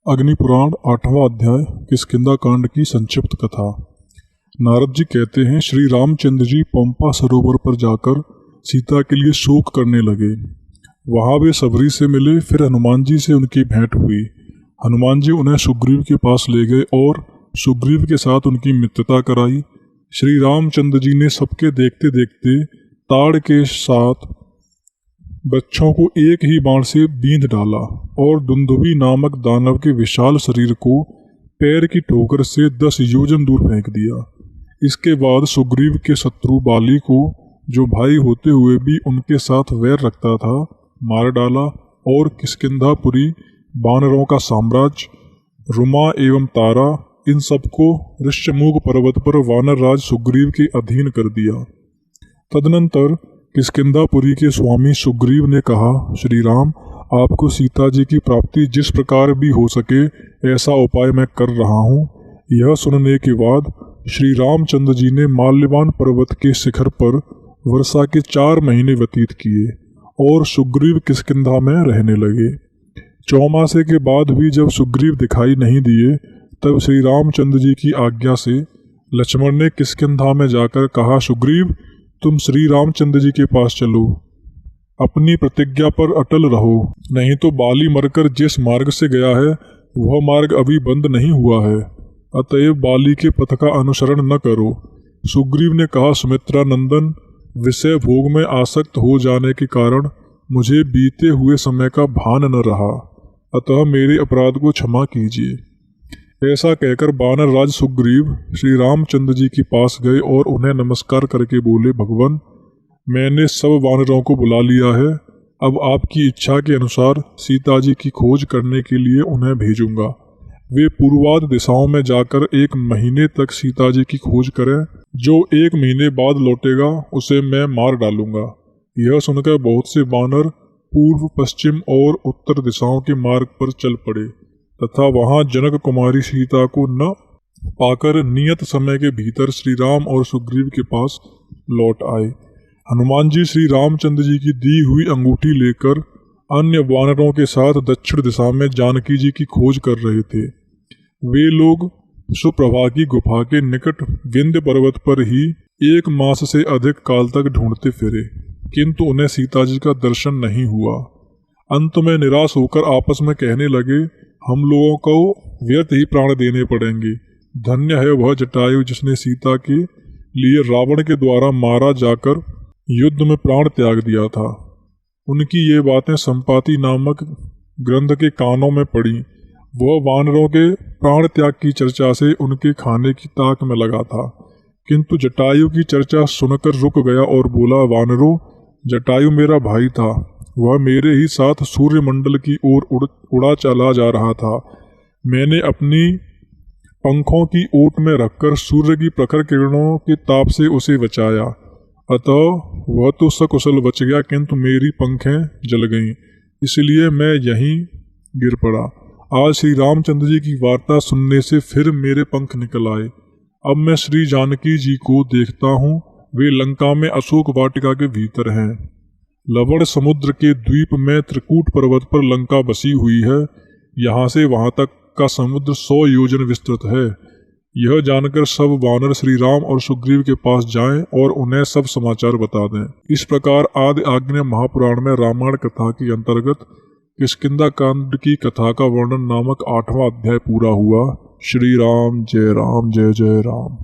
अग्निपुराण 8वां अध्याय किष्किंधा कांड की संक्षिप्त कथा। नारद जी कहते हैं, श्री रामचंद्र जी पंपा सरोवर पर जाकर सीता के लिए शोक करने लगे। वहां वे सबरी से मिले, फिर हनुमान जी से उनकी भेंट हुई। हनुमान जी उन्हें सुग्रीव के पास ले गए और सुग्रीव के साथ उनकी मित्रता कराई। श्री रामचंद्र जी ने सबके देखते देखते ताड़ के साथ बच्चों को एक ही बाण से बींध डाला और दुंदुभी नामक दानव के विशाल शरीर को पैर की ठोकर से 10 योजन दूर फेंक दिया। इसके बाद सुग्रीव के शत्रु बाली को, जो भाई होते हुए भी उनके साथ वैर रखता था, मार डाला और किष्किंधापुरी, वानरों का साम्राज्य, रुमा एवं तारा, इन सबको ऋष्यमुख पर्वत पर वानरराज सुग्रीव के अधीन कर दिया। तदनंतर किष्किंधापुरी के स्वामी सुग्रीव ने कहा, श्री राम, आपको सीता जी की प्राप्ति जिस प्रकार भी हो सके ऐसा उपाय मैं कर रहा हूँ। यह सुनने के बाद श्री रामचंद्र जी ने माल्यवान पर्वत के शिखर पर वर्षा के 4 महीने व्यतीत किए और सुग्रीव किष्किंधा में रहने लगे। चौमासे के बाद भी जब सुग्रीव दिखाई नहीं दिए, तब श्री रामचंद्र जी की आज्ञा से लक्ष्मण ने किष्किंधा में जाकर कहा, सुग्रीव, तुम श्री रामचंद्र जी के पास चलो, अपनी प्रतिज्ञा पर अटल रहो, नहीं तो बाली मरकर जिस मार्ग से गया है वह मार्ग अभी बंद नहीं हुआ है, अतएव बाली के पथ का अनुसरण न करो। सुग्रीव ने कहा, सुमित्रा नंदन, विषय भोग में आसक्त हो जाने के कारण मुझे बीते हुए समय का भान न रहा, अतः मेरे अपराध को क्षमा कीजिए। ऐसा कहकर वानर राज सुग्रीव श्री रामचंद्र जी के पास गए और उन्हें नमस्कार करके बोले, भगवान, मैंने सब वानरों को बुला लिया है। अब आपकी इच्छा के अनुसार सीता जी की खोज करने के लिए उन्हें भेजूंगा। वे पूर्वाद दिशाओं में जाकर 1 महीने तक सीता जी की खोज करें। जो 1 महीने बाद लौटेगा उसे मैं मार डालूंगा। यह सुनकर बहुत से वानर पूर्व, पश्चिम और उत्तर दिशाओं के मार्ग पर चल पड़े तथा वहां जनक कुमारी सीता को न पाकर नियत समय के भीतर श्री राम और सुग्रीव के पास लौट आए। हनुमान जी श्री रामचंद्र जी की दी हुई अंगूठी लेकर अन्य वानरों के साथ दक्षिण दिशा में जानकी जी की खोज कर रहे थे। वे लोग सुप्रभा की गुफा के निकट विंध्य पर्वत पर ही 1 मास से अधिक काल तक ढूंढते फिरे, किंतु उन्हें सीता जी का दर्शन नहीं हुआ। अंत में निराश होकर आपस में कहने लगे, हम लोगों को व्यर्थ ही प्राण देने पड़ेंगे। धन्य है वह जटायु जिसने सीता के लिए रावण के द्वारा मारा जाकर युद्ध में प्राण त्याग दिया था। उनकी ये बातें संपाति नामक ग्रंथ के कानों में पड़ी। वह वानरों के प्राण त्याग की चर्चा से उनके खाने की ताक में लगा था, किंतु जटायु की चर्चा सुनकर रुक गया और बोला, वानरों, जटायु मेरा भाई था। वह मेरे ही साथ सूर्यमंडल की ओर उड़ा चला जा रहा था। मैंने अपनी पंखों की ओट में रखकर सूर्य की प्रखर किरणों के ताप से उसे बचाया, अतः वह तो सकुशल बच गया, किंतु मेरी पंखें जल गईं, इसलिए मैं यहीं गिर पड़ा। आज श्री रामचंद्र जी की वार्ता सुनने से फिर मेरे पंख निकल आए। अब मैं श्री जानकी जी को देखता हूँ, वे लंका में अशोक वाटिका के भीतर हैं। लवण समुद्र के द्वीप में त्रिकूट पर्वत पर लंका बसी हुई है। यहाँ से वहाँ तक का समुद्र 100 योजन विस्तृत है। यह जानकर सब वानर श्री राम और सुग्रीव के पास जाएं और उन्हें सब समाचार बता दें। इस प्रकार आदि आग्नेय महापुराण में रामायण कथा के अंतर्गत किष्किंधा कांड की कथा का वर्णन नामक 8वां अध्याय पूरा हुआ। श्री राम जय जय राम।